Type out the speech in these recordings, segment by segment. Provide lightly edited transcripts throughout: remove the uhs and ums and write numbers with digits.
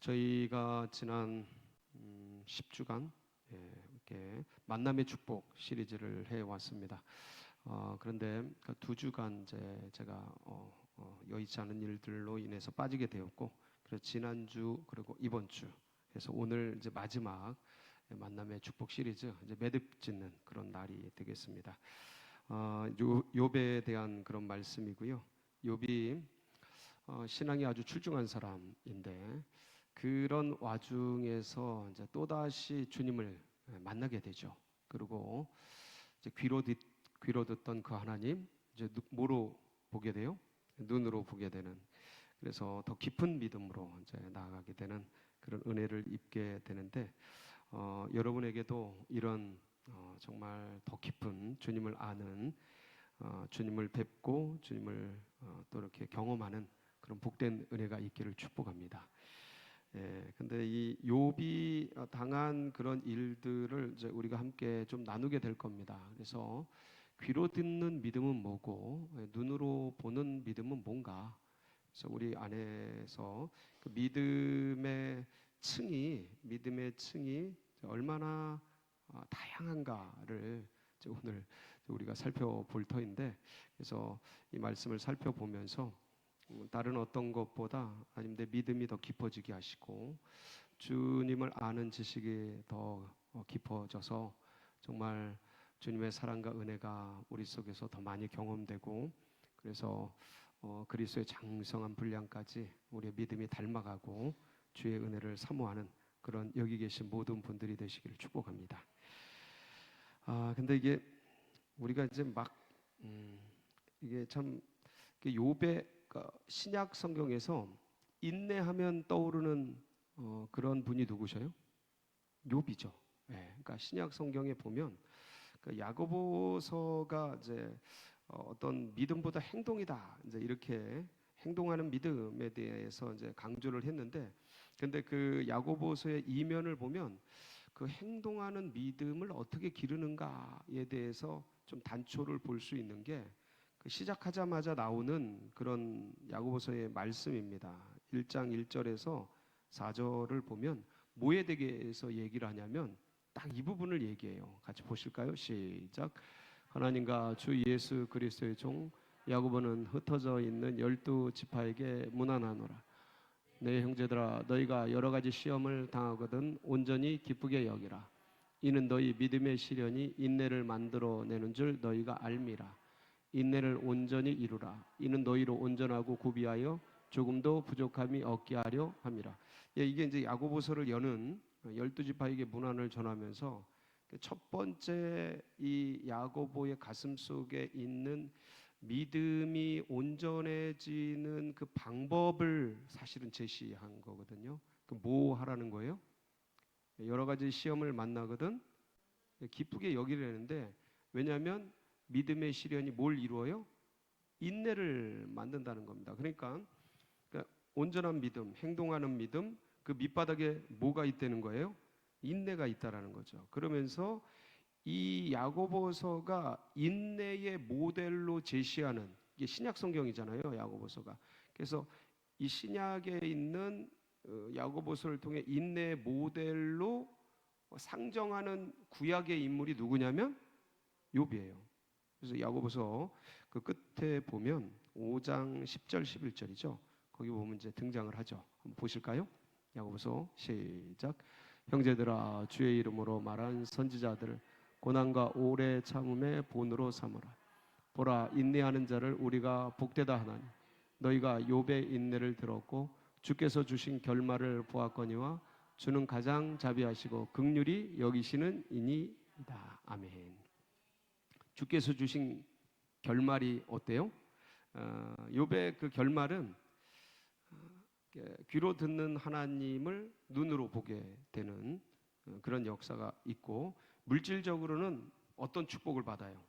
저희가 지난 10주간 이렇게 만남의 축복 시리즈를 해왔습니다. 그런데 그 2주간 제가 여의치 않은 일들로 인해서 빠지게 되었고, 그래서 지난주 그리고 이번 주 해서 오늘 이제 마지막 만남의 축복 시리즈 이제 매듭 짓는 그런 날이 되겠습니다. 욥에 대한 그런 말씀이고요. 욥이 신앙이 아주 출중한 사람인데 그런 와중에서 이제 또다시 주님을 만나게 되죠. 그리고 이제 귀로 듣던 그 하나님 이제 뭐로 보게 돼요? 눈으로 보게 되는. 그래서 더 깊은 믿음으로 이제 나아가게 되는 그런 은혜를 입게 되는데 여러분에게도 이런 정말 더 깊은 주님을 아는 주님을 뵙고 주님을 또 이렇게 경험하는 그런 복된 은혜가 있기를 축복합니다. 근데 이 욥이 당한 그런 일들을 이제 우리가 함께 좀 나누게 될 겁니다. 그래서 귀로 듣는 믿음은 뭐고 눈으로 보는 믿음은 뭔가? 그래서 우리 안에서 그 믿음의 층이 얼마나 다양한가를 오늘 우리가 살펴볼 터인데, 그래서 이 말씀을 살펴보면서 다른 어떤 것보다 하나님 내 믿음이 더 깊어지게 하시고 주님을 아는 지식이 더 깊어져서 정말 주님의 사랑과 은혜가 우리 속에서 더 많이 경험되고, 그래서 그리스도의 장성한 분량까지 우리의 믿음이 닮아가고 주의 은혜를 사모하는 그런 여기 계신 모든 분들이 되시기를 축복합니다. 근데 이게 우리가 이제 이게 참 욥의 신약 성경에서 인내하면 떠오르는 그런 분이 누구셔요? 욥이죠. 그러니까 신약 성경에 보면 야고보서가 이제 어떤 믿음보다 행동이다, 이제 이렇게 행동하는 믿음에 대해서 이제 강조를 했는데, 근데 그 야고보서의 이면을 보면 그 행동하는 믿음을 어떻게 기르는가에 대해서 좀 단초를 볼 수 있는 게 그 시작하자마자 나오는 그런 야고보서의 말씀입니다. 1장 1절에서 4절을 보면 뭐에 대해서 얘기를 하냐면 딱 이 부분을 얘기해요. 같이 보실까요? 시작. 하나님과 주 예수 그리스도의 종 야고보는 흩어져 있는 12지파에게 문안하노라. 내 형제들아, 너희가 여러 가지 시험을 당하거든 온전히 기쁘게 여기라. 이는 너희 믿음의 시련이 인내를 만들어내는 줄 너희가 알미라. 인내를 온전히 이루라. 이는 너희로 온전하고 구비하여 조금도 부족함이 없게 하려 함이라. 이게 이제 야고보서를 여는 12지파에게 문안을 전하면서 첫 번째 이 야고보의 가슴 속에 있는 믿음이 온전해지는 그 방법을 사실은 제시한 거거든요. 뭐 하라는 거예요? 여러 가지 시험을 만나거든 기쁘게 여기려는데, 왜냐하면 믿음의 시련이 뭘 이루어요? 인내를 만든다는 겁니다. 그러니까 온전한 믿음, 행동하는 믿음, 그 밑바닥에 뭐가 있다는 거예요? 인내가 있다라는 거죠. 그러면서 이 야고보서가 인내의 모델로 제시하는, 이게 신약 성경이잖아요, 야고보서가. 그래서 이 신약에 있는 야고보서를 통해 인내의 모델로 상정하는 구약의 인물이 누구냐면 욥이에요. 그래서 야고보서 그 끝에 보면 5장 10절 11절이죠. 거기 보면 이제 등장을 하죠. 한번 보실까요? 야고보서 시작. 형제들아, 주의 이름으로 말한 선지자들 고난과 오래 참음의 본으로 삼으라. 보라, 인내하는 자를 우리가 복되다 하나니 너희가 욥의 인내를 들었고 주께서 주신 결말을 보았거니와 주는 가장 자비하시고 긍휼히 여기시는 이니이다. 아멘. 주께서 주신 결말이 어때요? 욥의 그 결말은 귀로 듣는 하나님을 눈으로 보게 되는 그런 역사가 있고, 물질적으로는 어떤 축복을 받아요?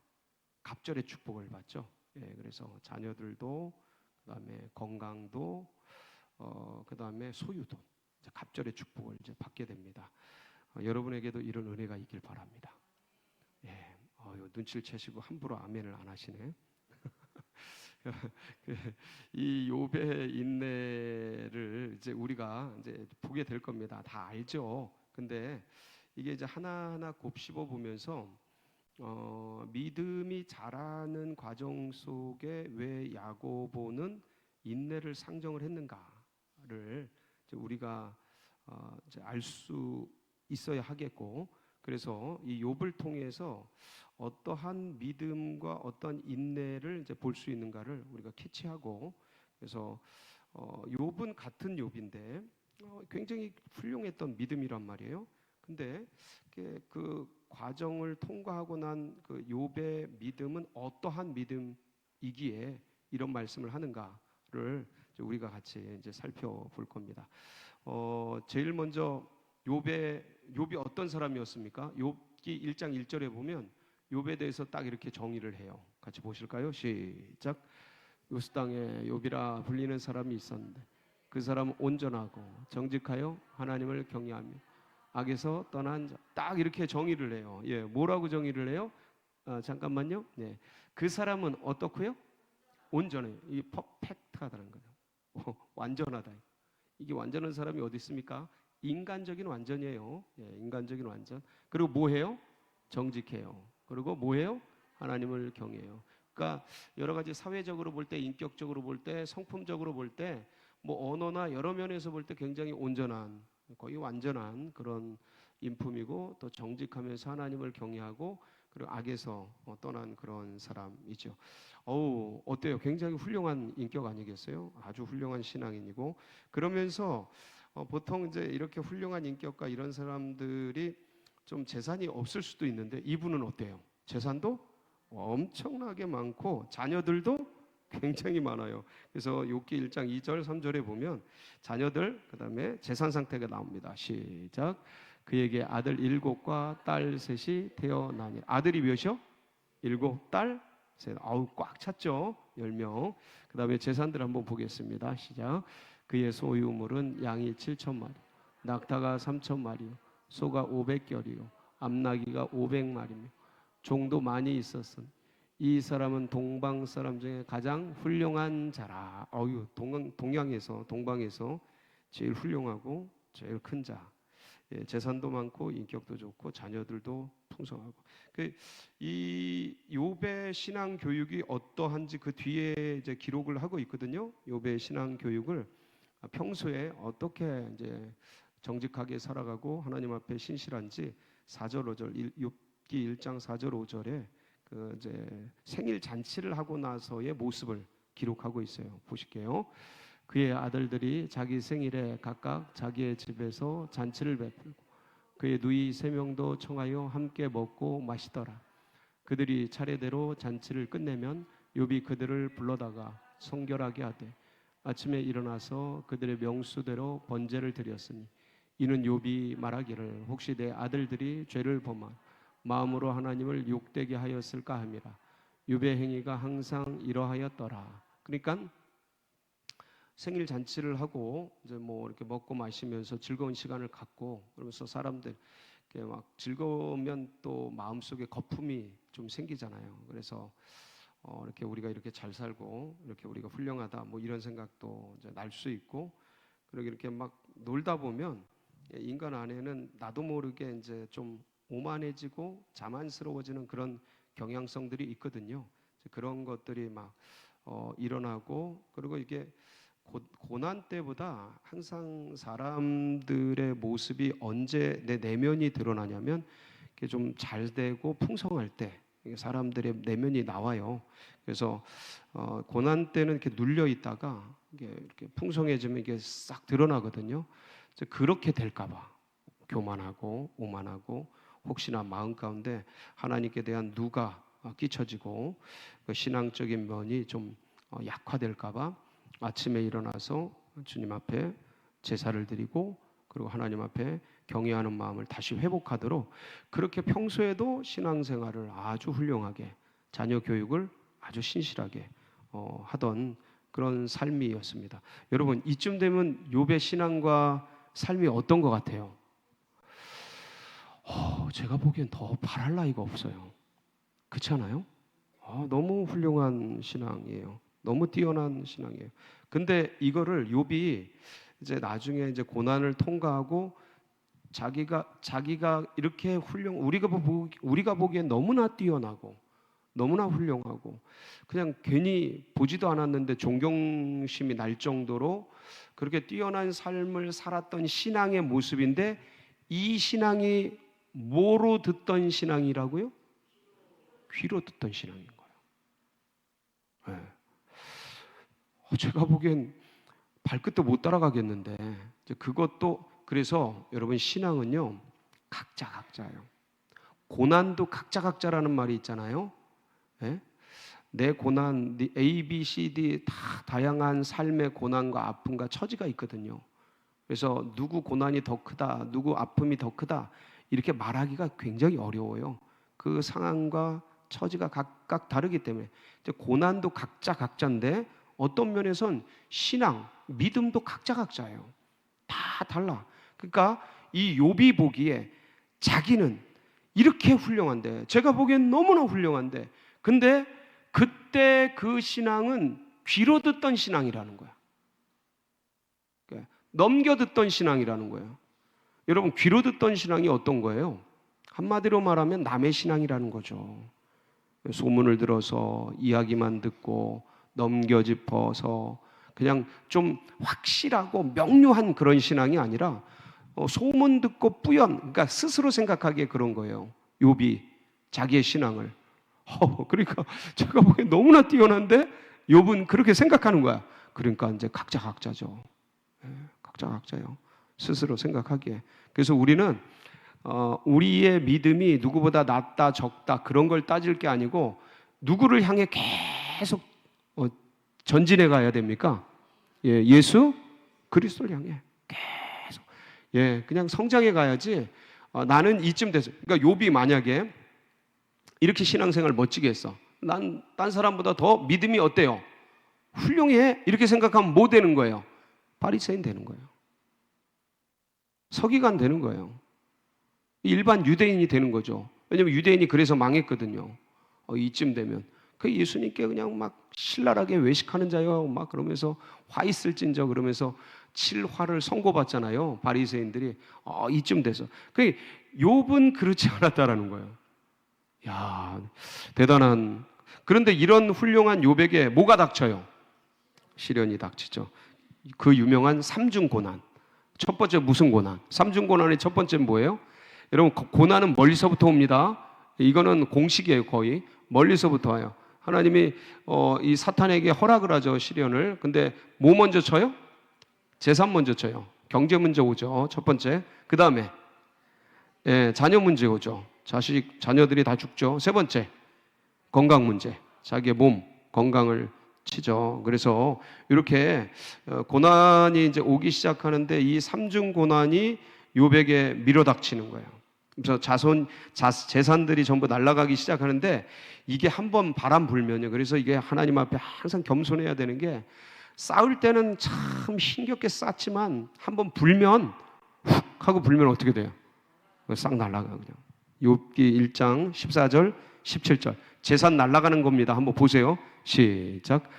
갑절의 축복을 받죠. 그래서 자녀들도, 그다음에 건강도, 그다음에 소유도 이제 갑절의 축복을 이제 받게 됩니다. 여러분에게도 이런 은혜가 있길 바랍니다. 눈치를 채시고 함부로 아멘을 안 하시네. 이 욥의 인내를 이제 우리가 이제 보게 될 겁니다. 다 알죠. 근데 이게 이제 하나하나 곱씹어 보면서 믿음이 자라는 과정 속에 왜 야고보는 인내를 상정을 했는가를 이제 우리가 이제 알 수 있어야 하겠고, 그래서 이 욥을 통해서 어떠한 믿음과 어떤 인내를 이제 볼 수 있는가를 우리가 캐치하고, 그래서 욥은 같은 욥인데 굉장히 훌륭했던 믿음이란 말이에요. 근데 그 과정을 통과하고 난 그 욥의 믿음은 어떠한 믿음이기에 이런 말씀을 하는가를 우리가 같이 이제 살펴볼 겁니다. 제일 먼저 욥이 어떤 사람이었습니까? 욥기 1장 1절에 보면 욥에 대해서 딱 이렇게 정의를 해요. 같이 보실까요? 시작. 요스 땅에 욥이라 불리는 사람이 있었는데 그 사람은 온전하고 정직하여 하나님을 경외하며 악에서 떠난 자. 딱 이렇게 정의를 해요. 예, 뭐라고 정의를 해요? 잠깐만요. 네, 그 사람은 어떻고요? 온전해요. 이 퍼펙트하다는 거죠. 완전하다. 이게 완전한 사람이 어디 있습니까? 인간적인 완전이에요. 예, 인간적인 완전. 그리고 뭐해요? 정직해요. 그리고 뭐해요? 하나님을 경외해요. 그러니까 여러 가지 사회적으로 볼 때, 인격적으로 볼 때, 성품적으로 볼 때, 뭐 언어나 여러 면에서 볼 때 굉장히 온전한, 거의 완전한 그런 인품이고, 또 정직하면서 하나님을 경외하고, 그리고 악에서 떠난 그런 사람이죠. 어때요? 굉장히 훌륭한 인격 아니겠어요? 아주 훌륭한 신앙인이고, 그러면서 보통 이제 이렇게 훌륭한 인격과 이런 사람들이 좀 재산이 없을 수도 있는데 이분은 어때요? 재산도 엄청나게 많고 자녀들도 굉장히 많아요. 그래서 욥기 1장 2절 3절에 보면 자녀들 그다음에 재산 상태가 나옵니다. 시작. 그에게 아들 7과 딸 3이 태어나니. 아들이 몇이요? 7, 딸 3. 아우 꽉 찼죠. 10명. 그다음에 재산들 한번 보겠습니다. 시작. 그의 소유물은 양이 7,000마리, 낙타가 3,000마리요, 소가 500결이요, 암나귀가 500마리며 종도 많이 있었으니 이 사람은 동방 사람 중에 가장 훌륭한 자라. 동방에서 제일 훌륭하고 제일 큰 자. 예, 재산도 많고 인격도 좋고 자녀들도 풍성하고. 이 욥의 신앙 교육이 어떠한지 그 뒤에 이제 기록을 하고 있거든요. 욥의 신앙 교육을 평소에 어떻게 이제 정직하게 살아가고 하나님 앞에 신실한지 4절 5절 욥기 1장 4절 5절에 그 이제 생일 잔치를 하고 나서의 모습을 기록하고 있어요. 보실게요. 그의 아들들이 자기 생일에 각각 자기의 집에서 잔치를 베풀고 그의 누이 3명도 청하여 함께 먹고 마시더라. 그들이 차례대로 잔치를 끝내면 욥이 그들을 불러다가 성결하게 하되 아침에 일어나서 그들의 명수대로 번제를 드렸으니 이는 욥이 말하기를 혹시 내 아들들이 죄를 범한 마음으로 하나님을 욕되게 하였을까 함이라. 욥의 행위가 항상 이러하였더라. 그러니까 생일 잔치를 하고 이제 뭐 이렇게 먹고 마시면서 즐거운 시간을 갖고 그러면서 사람들 이렇게 막 즐거우면 또 마음속에 거품이 좀 생기잖아요. 그래서 이렇게 우리가 이렇게 잘 살고 이렇게 우리가 훌륭하다 뭐 이런 생각도 이제 날 수 있고, 그리고 이렇게 막 놀다 보면 인간 안에는 나도 모르게 이제 좀 오만해지고 자만스러워지는 그런 경향성들이 있거든요. 그런 것들이 막 일어나고, 그리고 이게 고난 때보다 항상 사람들의 모습이 언제 내 내면이 드러나냐면 좀 잘 되고 풍성할 때 사람들의 내면이 나와요. 그래서 고난 때는 이렇게 눌려 있다가 이렇게 풍성해지면 이게 싹 드러나거든요. 그렇게 될까봐 교만하고 오만하고 혹시나 마음 가운데 하나님께 대한 누가 끼쳐지고 그 신앙적인 면이 좀 약화될까봐 아침에 일어나서 주님 앞에 제사를 드리고 그리고 하나님 앞에 경외하는 마음을 다시 회복하도록 그렇게 평소에도 신앙생활을 아주 훌륭하게 자녀 교육을 아주 신실하게 하던 그런 삶이었습니다. 여러분 이쯤 되면 욥의 신앙과 삶이 어떤 것 같아요? 제가 보기엔 더 바랄 나위가 없어요. 그렇지 않아요? 너무 훌륭한 신앙이에요. 너무 뛰어난 신앙이에요. 근데 이거를 욥이 이제 나중에 이제 고난을 통과하고 자기가 이렇게 우리가 보기엔 너무나 뛰어나고 너무나 훌륭하고 그냥 괜히 보지도 않았는데 존경심이 날 정도로 그렇게 뛰어난 삶을 살았던 신앙의 모습인데, 이 신앙이 뭐로 듣던 신앙이라고요? 귀로 듣던 신앙인 거예요. 네. 제가 보기엔 발끝도 못 따라가겠는데, 그것도, 그래서 여러분 신앙은요 각자예요. 고난도 각자라는 말이 있잖아요. 네? 내 고난, A, B, C, D 다 다양한 삶의 고난과 아픔과 처지가 있거든요. 그래서 누구 고난이 더 크다, 누구 아픔이 더 크다 이렇게 말하기가 굉장히 어려워요. 그 상황과 처지가 각각 다르기 때문에 고난도 각자인데 어떤 면에선 신앙, 믿음도 각자예요. 다 달라. 그러니까 이 욥이 보기에 자기는 이렇게 훌륭한데, 제가 보기엔 너무나 훌륭한데, 근데 그때 그 신앙은 귀로 듣던 신앙이라는 거야. 넘겨 듣던 신앙이라는 거예요. 여러분, 귀로 듣던 신앙이 어떤 거예요? 한마디로 말하면 남의 신앙이라는 거죠. 소문을 들어서 이야기만 듣고 넘겨 짚어서 그냥 좀 확실하고 명료한 그런 신앙이 아니라 소문 듣고 그러니까 스스로 생각하기에 그런 거예요. 욥이 자기의 신앙을. 그러니까 제가 보기엔 너무나 뛰어난데 욥은 그렇게 생각하는 거야. 그러니까 이제 각자죠. 각자예요. 스스로 생각하기에. 그래서 우리는 우리의 믿음이 누구보다 낫다 적다 그런 걸 따질 게 아니고, 누구를 향해 계속 전진해 가야 됩니까? 예수 그리스도를 향해 계속 그냥 성장해 가야지. 나는 이쯤 돼서, 그러니까 욥이 만약에 이렇게 신앙생활 멋지게 했어, 난 딴 사람보다 더 믿음이 어때요? 훌륭해, 이렇게 생각하면 뭐 되는 거예요? 바리새인 되는 거예요. 서기관 되는 거예요. 일반 유대인이 되는 거죠. 왜냐면 유대인이 그래서 망했거든요. 이쯤 되면 그 예수님께 그냥 막 신랄하게 외식하는 자요 막 그러면서 화 있을진저 그러면서 칠화를 선고받잖아요, 바리새인들이. 이쯤 돼서. 그 욥은 그렇지 않았다라는 거예요. 야, 대단한. 그런데 이런 훌륭한 욥에게 뭐가 닥쳐요? 시련이 닥치죠. 그 유명한 삼중고난. 첫 번째 무슨 고난? 삼중고난의 첫 번째는 뭐예요? 여러분, 고난은 멀리서부터 옵니다. 이거는 공식이에요. 거의 멀리서부터 와요. 하나님이 이 사탄에게 허락을 하죠, 시련을. 근데 뭐 먼저 쳐요? 재산 먼저 쳐요. 경제 문제 오죠, 첫 번째. 그 다음에 자녀 문제 오죠. 자녀들이 다 죽죠. 세 번째, 건강 문제. 자기의 몸 건강을 치죠. 그래서 이렇게 고난이 이제 오기 시작하는데, 이 삼중 고난이 욥에게 밀어닥치는 거예요. 그래서 재산들이 전부 날아가기 시작하는데, 이게 한번 바람 불면요. 그래서 이게 하나님 앞에 항상 겸손해야 되는 게, 싸울 때는 참 힘겹게 쌌지만 한번 불면 훅 하고 불면 어떻게 돼요? 싹 날아가 그냥. 욥기 1장 14절 17절 재산 날아가는 겁니다. 한번 보세요. 시작.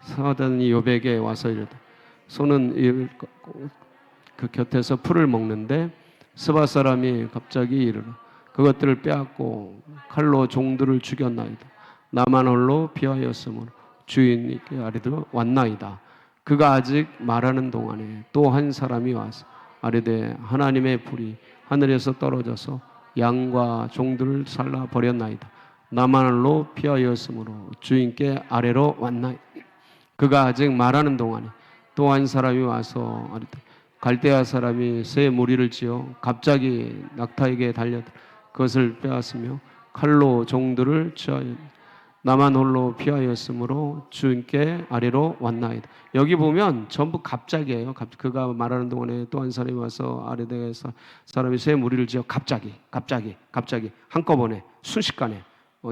사단이 욥에게 와서 이르되, 소는 그 곁에서 풀을 먹는데 스바 사람이 갑자기 이르러 그것들을 빼앗고 칼로 종들을 죽였나이다. 나만 홀로 피하였으므로 주인에게 아뢰되 왔나이다. 그가 아직 말하는 동안에 또 한 사람이 와서 아뢰되 하나님의 불이 하늘에서 떨어져서 양과 종들을 살라 버렸나이다. 나만 홀로 피하였으므로 주인께 아래로 왔나이다. 그가 아직 말하는 동안에 또 한 사람이 와서 아뢰되 갈대아 사람이 새 무리를 지어 갑자기 낙타에게 달려들어 그것을 빼앗으며 칼로 종들을 취하였. 나만 홀로 피하였으므로 주인께 아래로 왔나이다. 여기 보면 전부 갑자기예요. 그가 말하는 동안에 또 한 사람이 와서 아래에서 사람이 새 무리를 지어 갑자기 한꺼번에 순식간에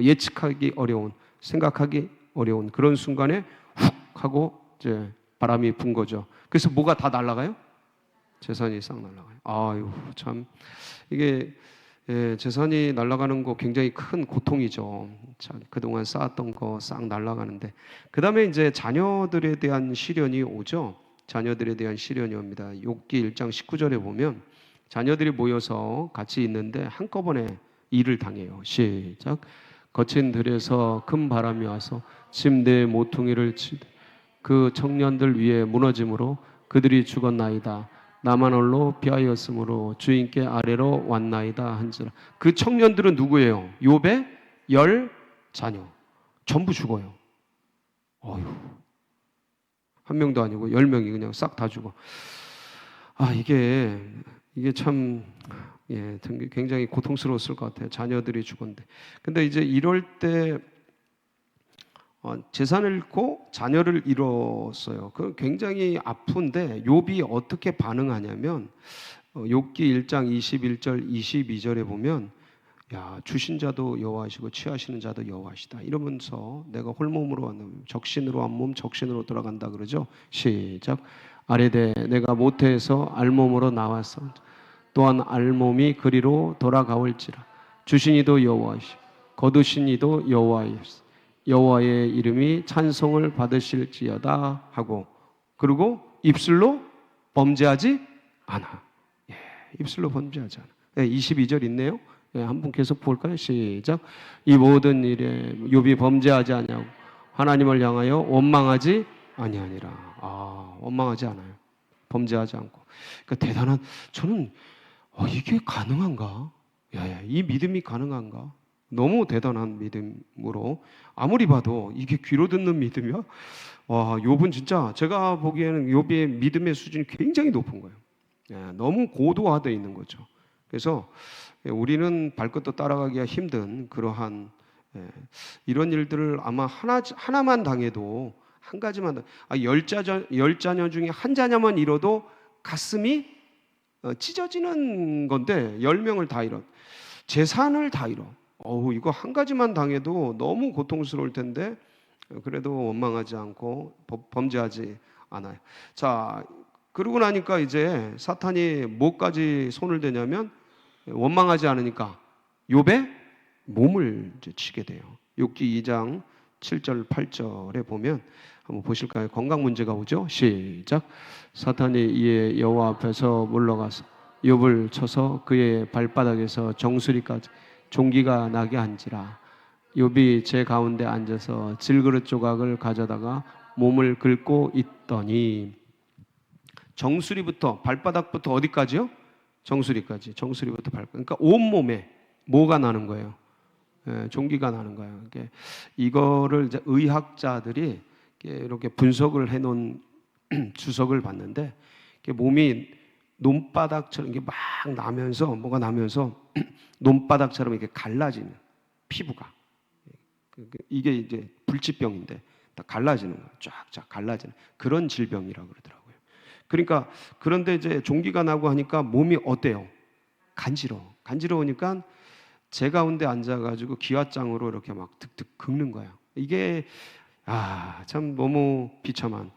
예측하기 어려운, 생각하기 어려운 그런 순간에 훅 하고 이제 바람이 분 거죠. 그래서 뭐가 다 날아가요? 재산이 싹 날아가요. 아유, 참 이게 예, 재산이 날아가는 거 굉장히 큰 고통이죠. 자, 그동안 쌓았던 거 싹 날아가는데 그다음에 이제 자녀들에 대한 시련이 오죠. 자녀들에 대한 시련이 옵니다. 욥기 1장 19절에 보면 자녀들이 모여서 같이 있는데 한꺼번에 일을 당해요. 시작. 거친 들에서 큰 바람이 와서 침대의 모퉁이를 치되 그 청년들 위에 무너짐으로 그들이 죽었나이다. 나만 홀로 피하였으므로 주인께 아래로 왔나이다 한지라. 그 청년들은 누구예요? 욥의 10 자녀 전부 죽어요. 어휴, 한 명도 아니고 10명이 그냥 싹 다 죽어. 아, 이게 참, 예, 굉장히 고통스러웠을 것 같아요. 자녀들이 죽었는데. 근데 이제 이럴 때 재산을 잃고 자녀를 잃었어요. 그 굉장히 아픈데 욥이 어떻게 반응하냐면 욥기 1장 21절 22절에 보면 야, 주신 자도 여호와시고 취하시는 자도 여호와시다 이러면서 내가 홀몸으로 왔는 적신으로 한 몸 적신으로 돌아간다 그러죠. 시작. 아뢰되 내가 모태에서 알몸으로 나왔어 또한 알몸이 그리로 돌아가올지라. 주신 이도 여호와시고 거두신 이도 여호와이시오 여호와의 이름이 찬송을 받으실지어다 하고 그리고 입술로 범죄하지 않아. 예, 입술로 범죄하지 않아. 예, 22절 있네요. 예, 한번 계속 볼까요? 시작. 이 모든 일에 욥이 범죄하지 아니하고 하나님을 향하여 원망하지 아니하니라. 아, 원망하지 않아요. 범죄하지 않고. 그러니까 대단한. 저는 이게 가능한가? 이 믿음이 가능한가? 너무 대단한 믿음으로 아무리 봐도 이게 귀로 듣는 믿음이야? 와, 욥은 진짜 제가 보기에는 욥의 믿음의 수준이 굉장히 높은 거예요. 예, 너무 고도화되어 있는 거죠. 그래서 우리는 발끝도 따라가기가 힘든 그러한 이런 일들을 아마 하나만 당해도 한 가지만 열 자녀 중에 한 자녀만 잃어도 가슴이 찢어지는 건데 10명을 다 잃어. 재산을 다 잃어. 이거 한 가지만 당해도 너무 고통스러울 텐데 그래도 원망하지 않고 범죄하지 않아요. 자, 그러고 나니까 이제 사탄이 뭐까지 손을 대냐면 원망하지 않으니까 욥의 몸을 이제 치게 돼요. 욥기 2장 7절 8절에 보면 한번 보실까요? 건강 문제가 오죠. 시작. 사탄이 이에 여호와 앞에서 물러가서 욥을 쳐서 그의 발바닥에서 정수리까지 종기가 나게 한지라. 욥이 제 가운데 앉아서 질그릇 조각을 가져다가 몸을 긁고 있더니 정수리부터 발바닥부터 어디까지요? 정수리까지. 정수리부터 발바닥. 그러니까 온몸에 뭐가 나는 거예요? 종기가 나는 거예요. 이거를 이제 의학자들이 이렇게 분석을 해놓은 주석을 봤는데 몸이 논바닥처럼 이게 막 나면서 뭐가 나면서 논바닥처럼 이렇게 갈라지는 피부가 이게 이제 불치병인데 다 갈라지는 거예요. 쫙쫙 갈라지는 그런 질병이라고 그러더라고요. 그러니까 그런데 이제 종기가 나고 하니까 몸이 어때요? 간지러우니까 제 가운데 앉아가지고 기와장으로 이렇게 막 득득 긁는 거예요. 이게 참 너무 비참한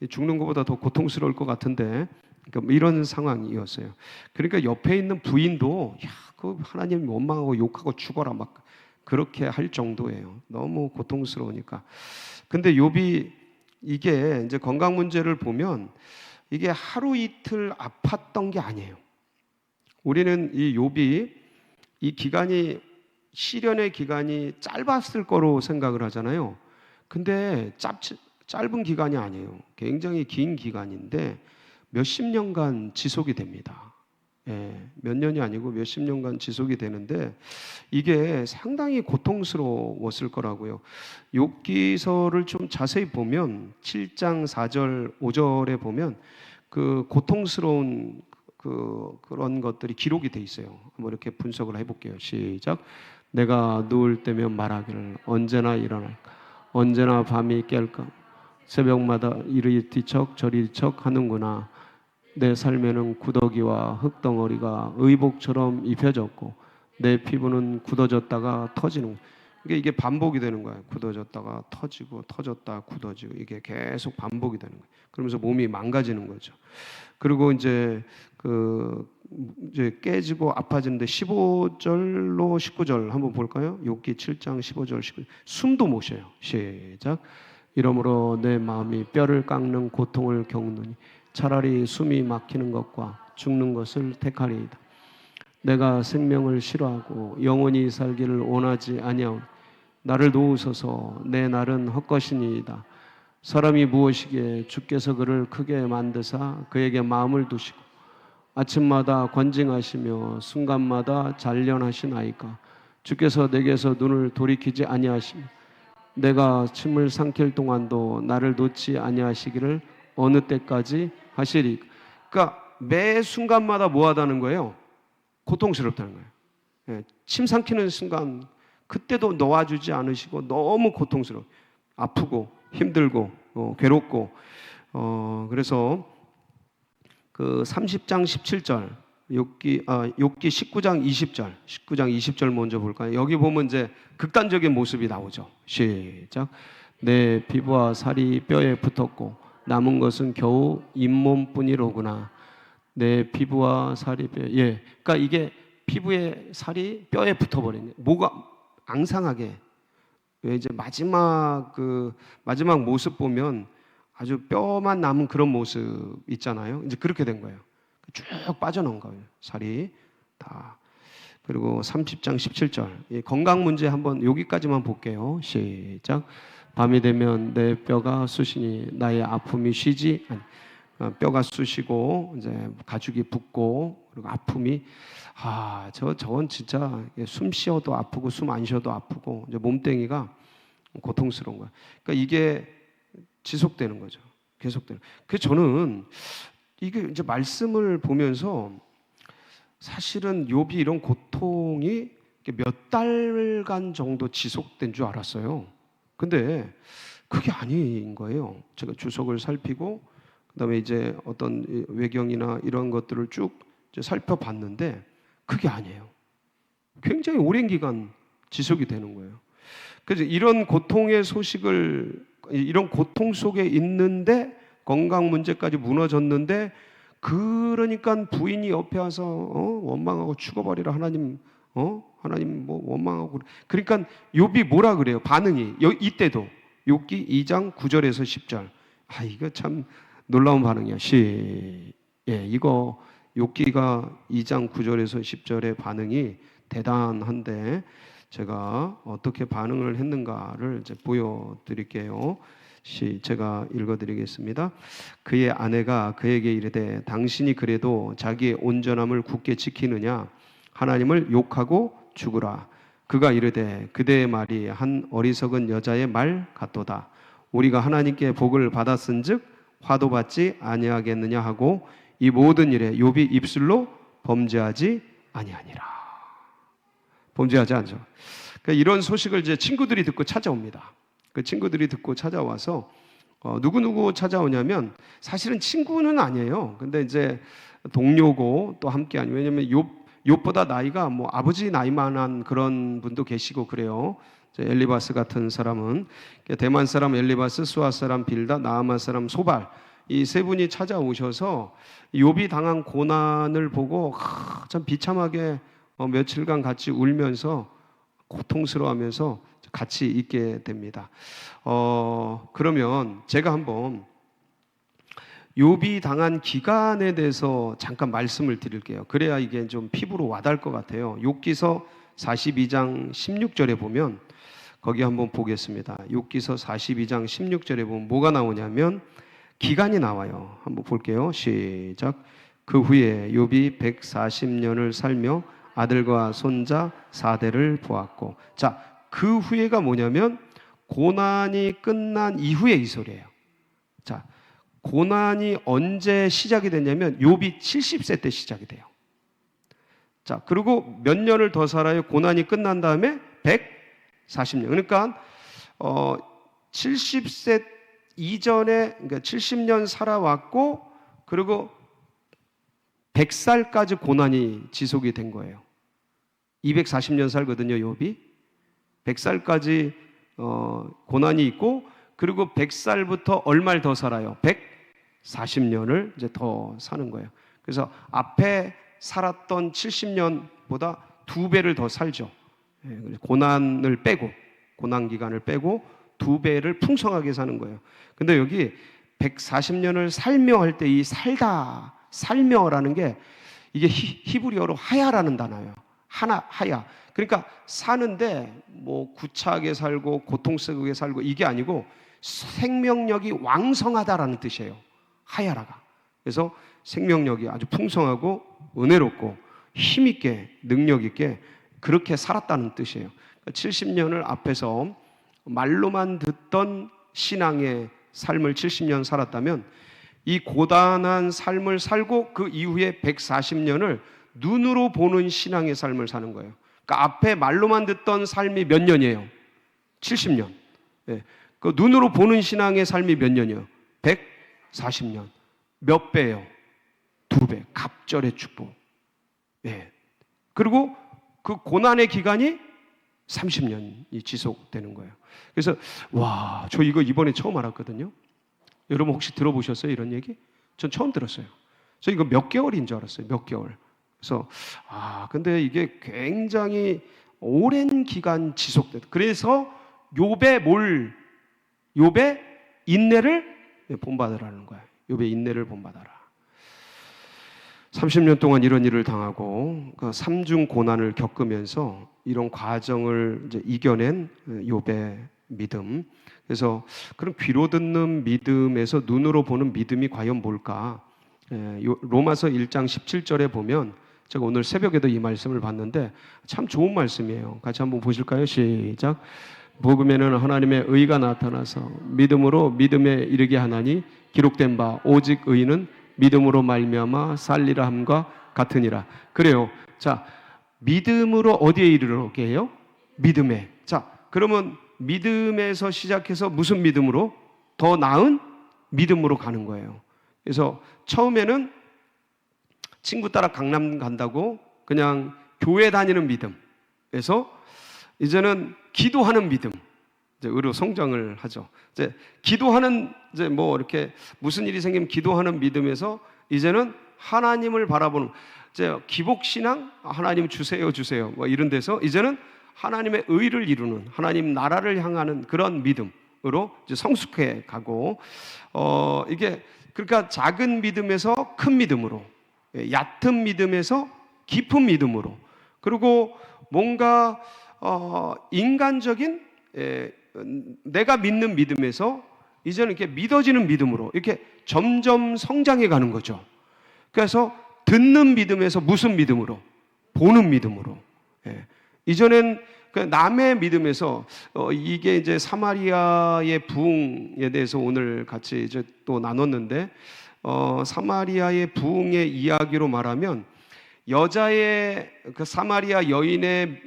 죽는 것보다 더 고통스러울 것 같은데 그러니까 이런 상황이었어요. 그러니까 옆에 있는 부인도 그 하나님 원망하고 욕하고 죽어라 막 그렇게 할 정도예요. 너무 고통스러우니까. 근데 욥이 이게 이제 건강 문제를 보면 이게 하루 이틀 아팠던 게 아니에요. 우리는 이 욥이 이 기간이 시련의 기간이 짧았을 거로 생각을 하잖아요. 근데 짧은 기간이 아니에요. 굉장히 긴 기간인데 몇십 년간 지속이 됩니다. 몇 년이 아니고 몇십 년간 지속이 되는데 이게 상당히 고통스러웠을 거라고요. 욥기서를 좀 자세히 보면 7장 4절 5절에 보면 그 고통스러운 그런 것들이 기록이 돼 있어요. 한번 이렇게 분석을 해볼게요. 시작. 내가 누울 때면 말하기를 언제나 일어날까 언제나 밤이 깰까 새벽마다 이리 뒤척 저리 뒤척 하는구나. 내 삶에는 구더기와 흙덩어리가 의복처럼 입혀졌고 내 피부는 굳어졌다가 터지는. 이게 반복이 되는 거예요. 굳어졌다가 터지고 터졌다 굳어지고 이게 계속 반복이 되는 거예요. 그러면서 몸이 망가지는 거죠. 그리고 이제 이제 깨지고 아파지는데 15절로 19절 한번 볼까요? 욥기 7장 15절 19절. 숨도 못 쉬어요. 시작. 이러므로 내 마음이 뼈를 깎는 고통을 겪느니 차라리 숨이 막히는 것과 죽는 것을 택하리이다. 내가 생명을 싫어하고 영원히 살기를 원하지 아니하오니 나를 도우소서. 내 날은 헛것이니이다. 사람이 무엇이기에 주께서 그를 크게 만드사 그에게 마음을 두시고 아침마다 권징하시며 순간마다 잔련하시나이까. 주께서 내게서 눈을 돌이키지 아니하시며 내가 침을 삼킬 동안도 나를 놓지 아니하시기를 어느 때까지 하시리. 그러니까 매 순간마다 뭐하다는 거예요? 고통스럽다는 거예요. 예, 침 삼키는 순간 그때도 놓아주지 않으시고 너무 고통스러워, 아프고 힘들고 괴롭고 그래서 그 30장 17절 욥기 19장 20절 먼저 볼까요? 여기 보면 이제 극단적인 모습이 나오죠. 시작. 내 피부와 살이 뼈에 붙었고 남은 것은 겨우 잇몸뿐이로구나. 내 피부와 살이 뼈에 그러니까 이게 피부에 살이 뼈에 붙어버린 거예요. 뭐가 앙상하게. 왜 이제 마지막 모습 보면 아주 뼈만 남은 그런 모습 있잖아요. 이제 그렇게 된 거예요. 쭉 빠져나온 거예요. 살이 다. 그리고 30장 17절 건강 문제 한번 여기까지만 볼게요. 시작. 밤이 되면 내 뼈가 쑤시니 나의 아픔이 쉬지 아니. 뼈가 쑤시고 이제 가죽이 붓고 그리고 아픔이 저건 진짜 숨 쉬어도 아프고 숨 안 쉬어도 아프고 이제 몸뚱이가 고통스러운 거야. 그러니까 이게 지속되는 거죠. 계속되는. 그래서 저는 이게 이제 말씀을 보면서 사실은 욥이 이런 고통이 몇 달간 정도 지속된 줄 알았어요. 근데 그게 아닌 거예요. 제가 주석을 살피고 그다음에 이제 어떤 외경이나 이런 것들을 쭉 살펴봤는데 그게 아니에요. 굉장히 오랜 기간 지속이 되는 거예요. 그래서 이런 고통의 소식을 이런 고통 속에 있는데 건강 문제까지 무너졌는데 그러니까 부인이 옆에 와서 원망하고 죽어버리라 하나님 하나님 뭐 원망하고 그러니까 욥이 뭐라 그래요? 반응이 이때도 욥기 2장 9절에서 10절 이거 참 놀라운 반응이야. 이거 욥기가 2장 9절에서 10절의 반응이 대단한데 제가 어떻게 반응을 했는가를 이제 보여드릴게요. 제가 읽어드리겠습니다. 그의 아내가 그에게 이르되 당신이 그래도 자기의 온전함을 굳게 지키느냐 하나님을 욕하고 죽으라. 그가 이르되 그대의 말이 한 어리석은 여자의 말 같도다. 우리가 하나님께 복을 받았은즉 화도 받지 아니하겠느냐 하고 이 모든 일에 욥이 입술로 범죄하지 아니하니라. 범죄하지 않죠. 그러니까 이런 소식을 이제 친구들이 듣고 찾아옵니다. 그 친구들이 듣고 찾아와서 누구 찾아오냐면 사실은 친구는 아니에요. 근데 이제 동료고 또 함께하니 왜냐면 욥보다 나이가 뭐 아버지 나이만한 그런 분도 계시고 그래요. 엘리바스 같은 사람은 대만 사람 엘리바스, 수아 사람 빌다, 나아만 사람 소발 이 세 분이 찾아오셔서 욥이 당한 고난을 보고 참 비참하게 며칠간 같이 울면서 고통스러워하면서 같이 있게 됩니다. 그러면 제가 한번 욥이 당한 기간에 대해서 잠깐 말씀을 드릴게요. 그래야 이게 좀 피부로 와닿을 것 같아요. 욥기서 42장 16절에 보면 거기 한번 보겠습니다. 욥기서 42장 16절에 보면 뭐가 나오냐면 기간이 나와요. 한번 볼게요. 시작. 그 후에 욥이 140년을 살며 아들과 손자 4대를 보았고 자, 그 후에가 뭐냐면 고난이 끝난 이후의 이 소리예요. 자, 고난이 언제 시작이 됐냐면 욥이 70세 때 시작이 돼요. 자, 그리고 몇 년을 더 살아요? 고난이 끝난 다음에 140년. 그러니까 70세 이전에 그러니까 70년 살아왔고 그리고 100살까지 고난이 지속이 된 거예요. 240년 살거든요, 욥이. 100살까지 고난이 있고, 그리고 100살부터 얼마를 더 살아요? 140년을 이제 더 사는 거예요. 그래서 앞에 살았던 70년보다 2배를 더 살죠. 고난을 빼고, 고난 기간을 빼고 2배를 풍성하게 사는 거예요. 근데 여기 140년을 살며 할 때 이 살다, 살며라는 게 이게 히브리어로 하야라는 단어예요. 하야. 그러니까 사는데 뭐 구차하게 살고 고통스럽게 살고 이게 아니고 생명력이 왕성하다라는 뜻이에요. 하야라가. 그래서 생명력이 아주 풍성하고 은혜롭고 힘있게 능력있게 그렇게 살았다는 뜻이에요. 70년을 앞에서 말로만 듣던 신앙의 삶을 70년 살았다면, 이 고단한 삶을 살고 그 이후에 140년을 눈으로 보는 신앙의 삶을 사는 거예요. 그러니까 앞에 말로만 듣던 삶이 몇 년이에요? 70년. 예. 그 눈으로 보는 신앙의 삶이 몇 년이에요? 140년. 몇 배예요? 2배. 갑절의 축복. 예. 그리고 그 고난의 기간이 30년이 지속되는 거예요. 그래서 와, 저 이거 이번에 처음 알았거든요. 여러분 혹시 들어보셨어요? 이런 얘기? 전 처음 들었어요. 저 이거 몇 개월인 줄 알았어요. 몇 개월. 그래서 근데 이게 굉장히 오랜 기간 지속돼. 그래서 욥의 인내를 본받으라는 거예요. 욥의 인내를 본받아라. 30년 동안 이런 일을 당하고 그 삼중 고난을 겪으면서 이런 과정을 이제 이겨낸 욥의 믿음. 그래서 그런 귀로 듣는 믿음에서 눈으로 보는 믿음이 과연 뭘까? 로마서 1장 17절에 보면, 제가 오늘 새벽에도 이 말씀을 봤는데 참 좋은 말씀이에요. 같이 한번 보실까요? 시작. 복음에는 하나님의 의가 나타나서 믿음으로 믿음에 이르게 하나니 기록된 바 오직 의는 믿음으로 말미암아 살리라 함과 같으니라. 그래요. 자, 믿음으로 어디에 이르게 해요? 믿음에. 자, 그러면 믿음에서 시작해서 무슨 믿음으로? 더 나은 믿음으로 가는 거예요. 그래서 처음에는 친구 따라 강남 간다고 그냥 교회 다니는 믿음에서 이제는 기도하는 믿음, 이제 의로 성장을 하죠. 이제 기도하는, 이제 뭐 이렇게 무슨 일이 생기면 기도하는 믿음에서 이제는 하나님을 바라보는, 이제 기복신앙, 하나님 주세요 뭐 이런 데서 이제는 하나님의 의를 이루는, 하나님 나라를 향하는 그런 믿음으로 이제 성숙해 가고, 이게 그러니까 작은 믿음에서 큰 믿음으로, 얕은 믿음에서 깊은 믿음으로, 그리고 뭔가 인간적인 내가 믿는 믿음에서 이제는 이렇게 믿어지는 믿음으로 이렇게 점점 성장해 가는 거죠. 그래서 듣는 믿음에서 무슨 믿음으로? 보는 믿음으로. 이전엔 남의 믿음에서 이게 이제 사마리아의 부흥에 대해서 오늘 같이 이제 또 나눴는데, 사마리아의 부흥의 이야기로 말하면 여자의 그 사마리아 여인의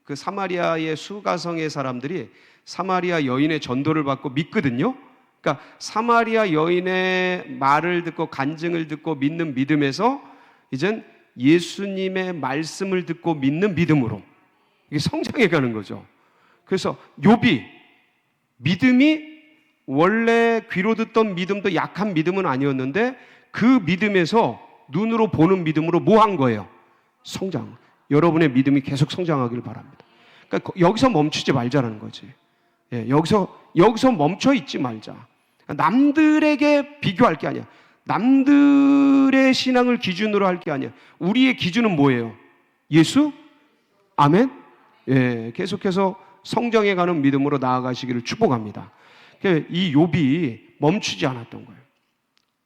그 사마리아의 수가성의 사람들이 사마리아 여인의 전도를 받고 믿거든요. 그러니까 사마리아 여인의 말을 듣고 간증을 듣고 믿는 믿음에서 이젠 예수님의 말씀을 듣고 믿는 믿음으로 이게 성장해 가는 거죠. 그래서 욥이 믿음이 원래 귀로 듣던 믿음도 약한 믿음은 아니었는데 그 믿음에서 눈으로 보는 믿음으로 뭐 한 거예요? 성장. 여러분의 믿음이 계속 성장하기를 바랍니다. 그러니까 여기서 멈추지 말자라는 거지. 여기서 멈춰 있지 말자. 남들에게 비교할 게 아니야. 남들의 신앙을 기준으로 할 게 아니야. 우리의 기준은 뭐예요? 예수? 아멘? 계속해서 성장해가는 믿음으로 나아가시기를 축복합니다. 이 욥이 멈추지 않았던 거예요.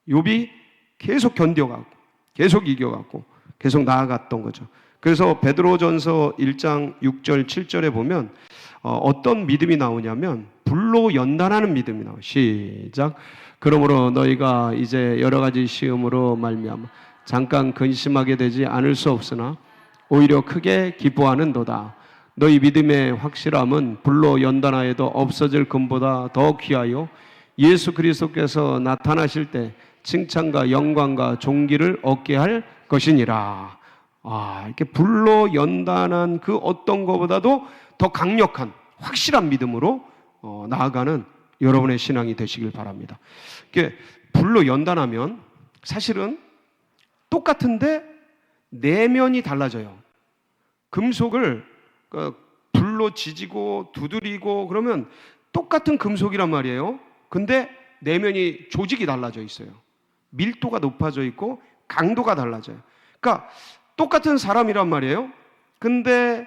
욥이 계속 견뎌가고 계속 이겨가고 계속 나아갔던 거죠. 그래서 베드로전서 1장 6절 7절에 보면 어떤 믿음이 나오냐면 불로 연단하는 믿음이 나와요. 시작. 그러므로 너희가 이제 여러 가지 시험으로 말미암아 잠깐 근심하게 되지 않을 수 없으나 오히려 크게 기뻐하는도다. 너희 믿음의 확실함은 불로 연단하여도 없어질 금보다 더 귀하여 예수 그리스도께서 나타나실 때 칭찬과 영광과 존귀를 얻게 할 것이니라. 이렇게 불로 연단한 그 어떤 것보다도 더 강력한 확실한 믿음으로 나아가는 여러분의 신앙이 되시길 바랍니다. 이게 불로 연단하면 사실은 똑같은데 내면이 달라져요. 금속을 불로 지지고 두드리고 그러면 똑같은 금속이란 말이에요. 근데 내면이 조직이 달라져 있어요. 밀도가 높아져 있고 강도가 달라져요. 그러니까 똑같은 사람이란 말이에요. 근데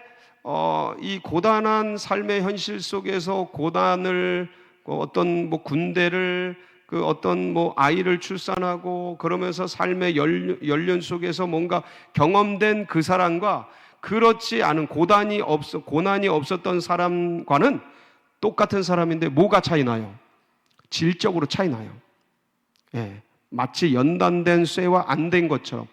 이 고단한 삶의 현실 속에서 고단을 어떤 뭐 군대를 그 어떤 뭐 아이를 출산하고 그러면서 삶의 연륜 속에서 뭔가 경험된 그 사람과 그렇지 않은 고난이 없었던 사람과는 똑같은 사람인데 뭐가 차이 나요? 질적으로 차이 나요. 예, 마치 연단된 쇠와 안 된 것처럼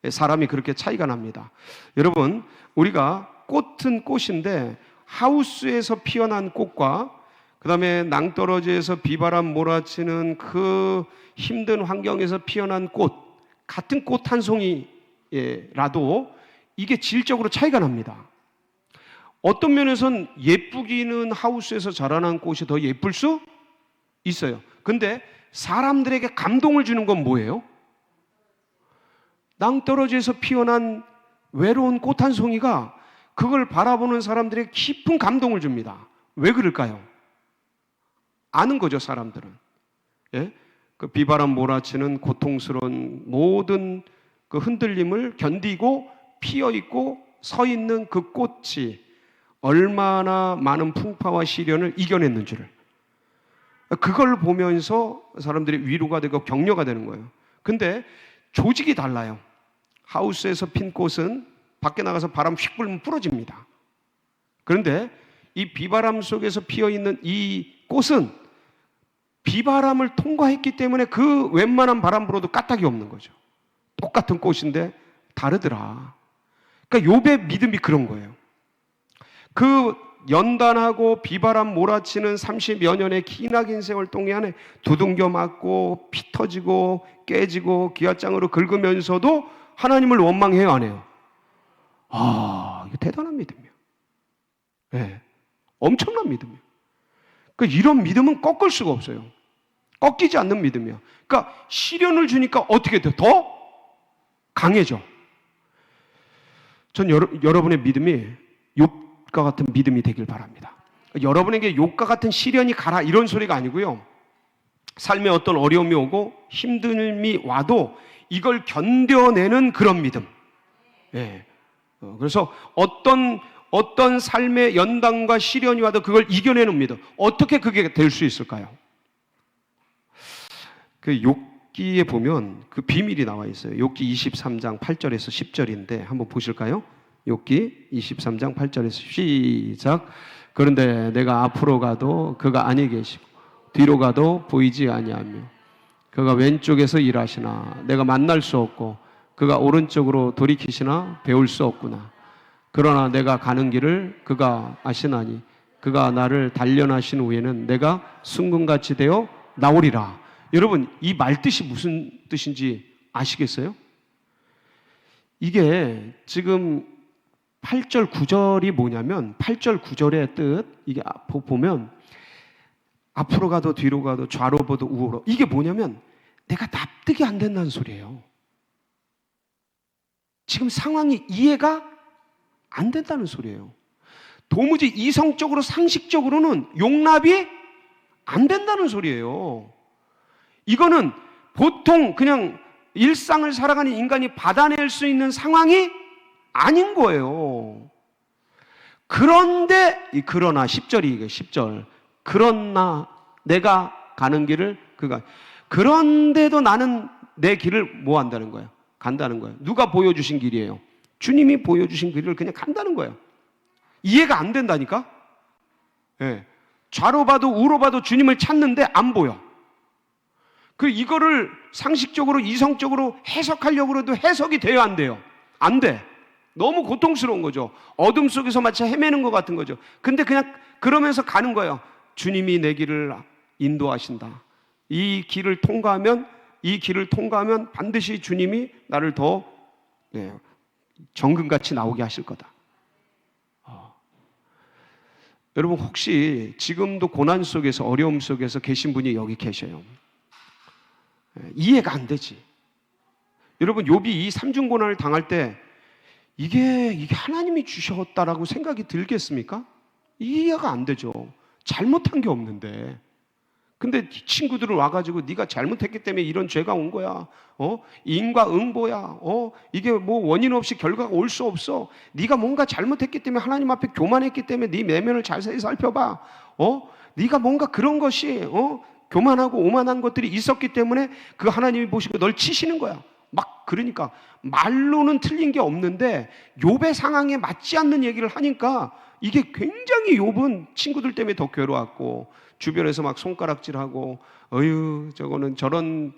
사람이 그렇게 차이가 납니다. 여러분, 우리가 꽃은 꽃인데 하우스에서 피어난 꽃과 그 다음에 낭떠러지에서 비바람 몰아치는 그 힘든 환경에서 피어난 꽃, 같은 꽃 한 송이라도 이게 질적으로 차이가 납니다. 어떤 면에서는 예쁘기는 하우스에서 자라난 꽃이 더 예쁠 수 있어요. 근데 사람들에게 감동을 주는 건 뭐예요? 낭떠러지에서 피어난 외로운 꽃 한 송이가 그걸 바라보는 사람들에게 깊은 감동을 줍니다. 왜 그럴까요? 아는 거죠, 사람들은. 예? 그 비바람 몰아치는 고통스러운 모든 그 흔들림을 견디고 피어 있고 서 있는 그 꽃이 얼마나 많은 풍파와 시련을 이겨냈는지를, 그걸 보면서 사람들이 위로가 되고 격려가 되는 거예요. 근데 조직이 달라요. 하우스에서 핀 꽃은 밖에 나가서 바람 휙 불면 부러집니다. 그런데 이 비바람 속에서 피어 있는 이 꽃은 비바람을 통과했기 때문에 그 웬만한 바람 불어도 까딱이 없는 거죠. 똑같은 꽃인데 다르더라. 그러니까 욥의 믿음이 그런 거예요. 그 연단하고 비바람 몰아치는 30여 년의 기나긴 세월 동안에 두둥겨 맞고 피 터지고 깨지고 기아장으로 긁으면서도 하나님을 원망해요, 안 해요? 이거 대단한 믿음이에요. 네, 엄청난 믿음이에요. 그러니까 이런 믿음은 꺾을 수가 없어요. 꺾이지 않는 믿음이에요. 그러니까 시련을 주니까 어떻게 돼요? 더 강해져. 전 여러분의 믿음이 욥과 같은 믿음이 되길 바랍니다. 여러분에게 욥과 같은 시련이 가라 이런 소리가 아니고요. 삶에 어떤 어려움이 오고 힘듦이 와도 이걸 견뎌내는 그런 믿음. 예. 그래서 어떤 삶의 연단과 시련이 와도 그걸 이겨내는 믿음. 어떻게 그게 될 수 있을까요? 그 욥기에 보면 그 비밀이 나와 있어요. 욥기 23장 8절에서 10절인데 한번 보실까요? 욥기 23장 8절에서 시작. 그런데 내가 앞으로 가도 그가 아니 계시고 뒤로 가도 보이지 아니하며 그가 왼쪽에서 일하시나 내가 만날 수 없고 그가 오른쪽으로 돌이키시나 배울 수 없구나. 그러나 내가 가는 길을 그가 아시나니 그가 나를 단련하신 후에는 내가 순금같이 되어 나오리라. 여러분, 이 말뜻이 무슨 뜻인지 아시겠어요? 이게 지금 8절 9절이 뭐냐면 8절 9절의 뜻, 이게 보면 앞으로 가도 뒤로 가도 좌로 보도 우호로, 이게 뭐냐면 내가 납득이 안 된다는 소리예요. 지금 상황이 이해가 안 된다는 소리예요. 도무지 이성적으로 상식적으로는 용납이 안 된다는 소리예요. 이거는 보통 그냥 일상을 살아가는 인간이 받아낼 수 있는 상황이 아닌 거예요. 그런데 그러나 10절이 이게 10절. 그러나 내가 가는 길을 그가, 그런데도 나는 내 길을 뭐 한다는 거예요? 간다는 거예요. 누가 보여주신 길이에요? 주님이 보여주신 길을 그냥 간다는 거예요. 이해가 안 된다니까? 예. 좌로 봐도 우로 봐도 주님을 찾는데 안 보여. 이거를 상식적으로 이성적으로 해석하려고 해도 해석이 돼요, 안 돼요? 안 돼. 너무 고통스러운 거죠. 어둠 속에서 마치 헤매는 것 같은 거죠. 근데 그냥 그러면서 가는 거예요. 주님이 내 길을 인도하신다. 이 길을 통과하면 반드시 주님이 나를 더 정금같이 나오게 하실 거다. 여러분 혹시 지금도 고난 속에서 어려움 속에서 계신 분이 여기 계셔요. 이해가 안 되지. 여러분 욥이 이 삼중 고난을 당할 때 이게 하나님이 주셨다라고 생각이 들겠습니까? 이해가 안 되죠. 잘못한 게 없는데. 근데 친구들은 와가지고 네가 잘못했기 때문에 이런 죄가 온 거야. 인과 응보야. 이게 뭐 원인 없이 결과가 올 수 없어. 네가 뭔가 잘못했기 때문에 하나님 앞에 교만했기 때문에 네 내면을 자세히 살펴봐. 네가 뭔가 그런 것이 교만하고 오만한 것들이 있었기 때문에 그 하나님이 보시고 널 치시는 거야. 막 그러니까 말로는 틀린 게 없는데 욥의 상황에 맞지 않는 얘기를 하니까 이게 굉장히 욥은 친구들 때문에 더 괴로웠고 주변에서 막 손가락질하고 어휴 저거는 저런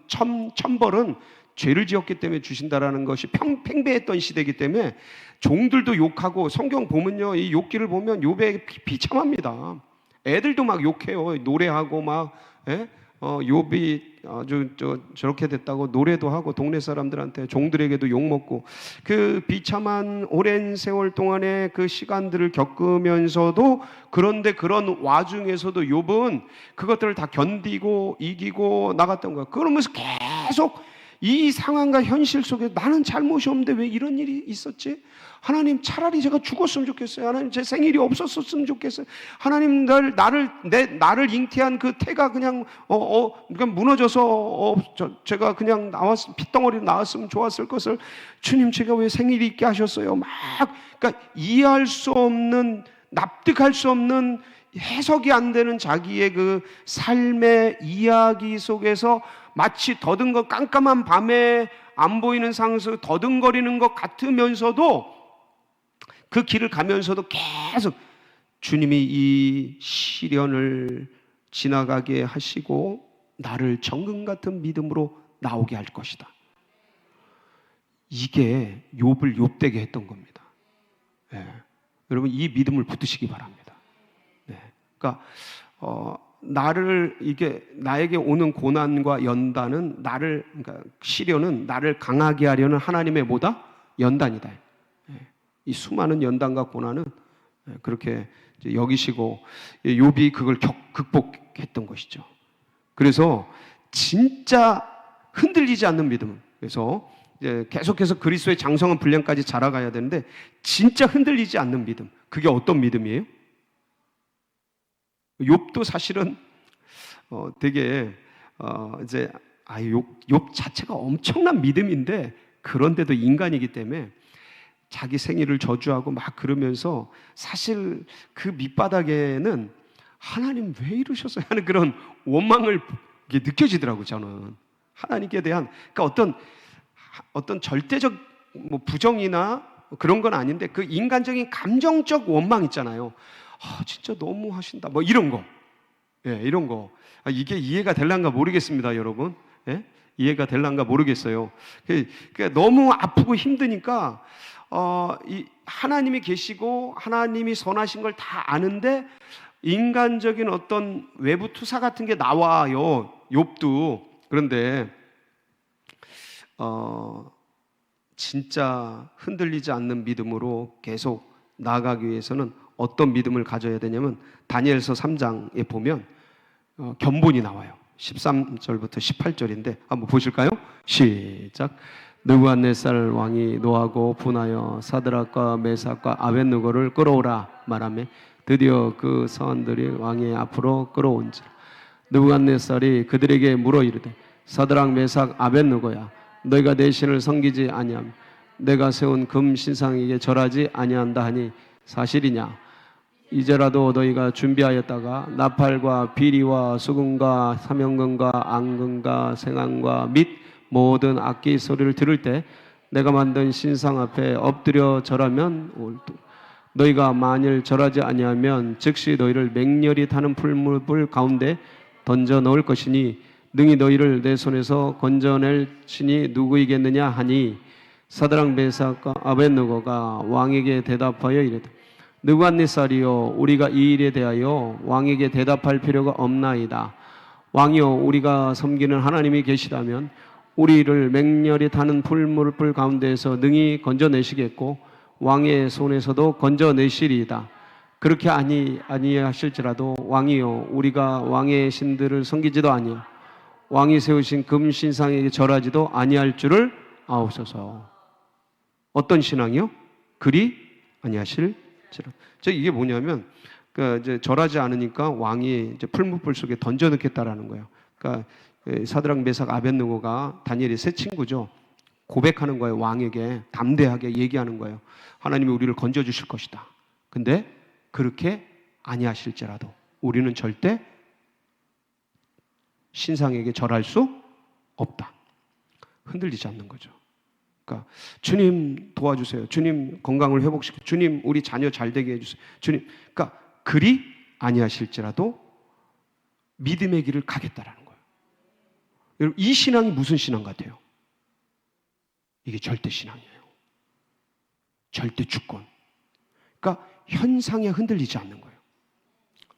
천벌은 죄를 지었기 때문에 주신다라는 것이 팽배했던 시대이기 때문에 종들도 욕하고 성경 보면요 이 욕기를 보면 욥의 비참합니다. 애들도 막 욕해요. 노래하고 막 욥이 아주 저렇게 됐다고 노래도 하고 동네 사람들한테 종들에게도 욕먹고 그 비참한 오랜 세월 동안의 그 시간들을 겪으면서도 그런데 그런 와중에서도 욥은 그것들을 다 견디고 이기고 나갔던 거야. 그러면서 계속 이 상황과 현실 속에 나는 잘못이 없는데 왜 이런 일이 있었지? 하나님 차라리 제가 죽었으면 좋겠어요. 하나님 제 생일이 없었으면 좋겠어요. 하나님 나를 잉태한 그 태가 그냥 무너져서 제가 그냥 핏덩어리로 나왔으면 좋았을 것을 주님 제가 왜 생일이 있게 하셨어요? 막 그러니까 이해할 수 없는 납득할 수 없는 해석이 안 되는 자기의 그 삶의 이야기 속에서 마치 깜깜한 밤에 안 보이는 상황에서 더듬거리는 것 같으면서도 그 길을 가면서도 계속 주님이 이 시련을 지나가게 하시고 나를 정금 같은 믿음으로 나오게 할 것이다. 이게 욥을 욥되게 했던 겁니다. 여러분 이 믿음을 붙드시기 바랍니다. 그러니까 나에게 오는 고난과 연단은 그러니까 시련은 나를 강하게 하려는 하나님의 뭐다? 연단이다. 이 수많은 연단과 고난은 그렇게 여기시고 욥이 그걸 극복했던 것이죠. 그래서 진짜 흔들리지 않는 믿음. 그래서 이제 계속해서 그리스도의 장성한 분량까지 자라가야 되는데 진짜 흔들리지 않는 믿음. 그게 어떤 믿음이에요? 욥도 사실은 되게 이제 욥 자체가 엄청난 믿음인데 그런데도 인간이기 때문에 자기 생일을 저주하고 막 그러면서 사실 그 밑바닥에는 하나님 왜 이러셨어요? 하는 그런 원망을 느껴지더라고요. 저는 하나님께 대한 그러니까 어떤 절대적 뭐 부정이나 그런 건 아닌데 그 인간적인 감정적 원망 있잖아요. 진짜 너무 하신다. 뭐 이런 거, 이런 거 이게 이해가 될란가 모르겠습니다, 여러분. 이해가 될란가 모르겠어요. 그러니까 너무 아프고 힘드니까 이 하나님이 계시고 하나님이 선하신 걸 다 아는데 인간적인 어떤 외부 투사 같은 게 나와요. 욥도. 그런데 진짜 흔들리지 않는 믿음으로 계속 나아가기 위해서는 어떤 믿음을 가져야 되냐면 다니엘서 3장에 보면 견본이 나와요. 13절부터 18절인데 한번 보실까요? 시작. 느부갓네살 왕이 노하고 분하여 사드락과 메삭과 아벳느고를 끌어오라 말하며 드디어 그 서원들이 왕의 앞으로 끌어온지라. 느부갓네살이 그들에게 물어 이르되 사드락 메삭 아벳느고야 너희가 내 신을 섬기지 아니하며 내가 세운 금 신상에게 절하지 아니한다 하니 사실이냐? 이제라도 너희가 준비하였다가 나팔과 비리와 수금과 사명금과 앙금과 생황과 및 모든 악기 소리를 들을 때 내가 만든 신상 앞에 엎드려 절하면 옳도. 너희가 만일 절하지 아니하면 즉시 너희를 맹렬히 타는 풀무불 가운데 던져 넣을 것이니 능히 너희를 내 손에서 건져낼 신이 누구이겠느냐 하니 사드락 메삭과 아벳느고가 왕에게 대답하여 이르되 느부갓네살이여 우리가 이 일에 대하여 왕에게 대답할 필요가 없나이다. 왕이여 우리가 섬기는 하나님이 계시다면 우리를 맹렬히 타는 풀무불 가운데에서 능히 건져내시겠고 왕의 손에서도 건져내시리이다. 그렇게 아니하실지라도 왕이여 우리가 왕의 신들을 섬기지도 아니하고 왕이 세우신 금신상에게 절하지도 아니할 줄을 아옵소서. 어떤 신앙이요? 그리 아니하실지라도. 이게 뭐냐면 이제 절하지 않으니까 왕이 이제 풀무불 속에 던져 넣겠다라는 거예요. 그러니까 사드락 메삭 아벳느고가 다니엘의 세 친구죠. 고백하는 거예요. 왕에게 담대하게 얘기하는 거예요. 하나님이 우리를 건져 주실 것이다. 근데 그렇게 아니하실지라도 우리는 절대 신상에게 절할 수 없다. 흔들리지 않는 거죠. 그러니까 주님 도와주세요. 주님 건강을 회복시켜. 주님 우리 자녀 잘 되게 해주세요. 주님. 그러니까 그리 아니하실지라도 믿음의 길을 가겠다라는 거예요. 여러분 이 신앙이 무슨 신앙 같아요? 이게 절대 신앙이에요. 절대 주권. 그러니까 현상에 흔들리지 않는 거예요.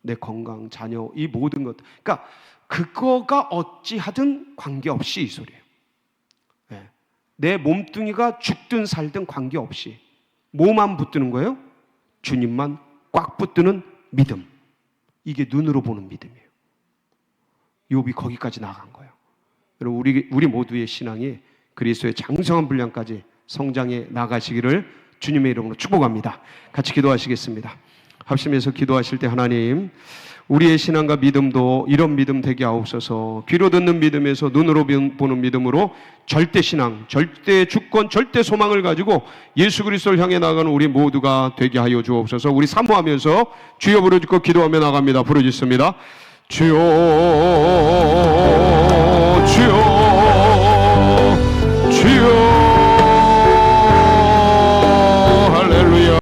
내 건강, 자녀, 이 모든 것. 그러니까 그거가 어찌하든 관계없이 이 소리예요. 네. 내 몸뚱이가 죽든 살든 관계없이 뭐만 붙드는 거예요? 주님만 꽉 붙드는 믿음. 이게 눈으로 보는 믿음이에요. 욥이 거기까지 나간 거예요. 여러분 우리 모두의 신앙이 그리스도의 장성한 분량까지 성장해 나가시기를 주님의 이름으로 축복합니다. 같이 기도하시겠습니다. 합심해서 기도하실 때 하나님 우리의 신앙과 믿음도 이런 믿음 되게 하옵소서. 귀로 듣는 믿음에서 눈으로 보는 믿음으로 절대 신앙, 절대 주권, 절대 소망을 가지고 예수 그리스도를 향해 나가는 우리 모두가 되게 하여 주옵소서. 우리 사모하면서 주여 부르짖고 기도하며 나갑니다. 부르짖습니다. 주여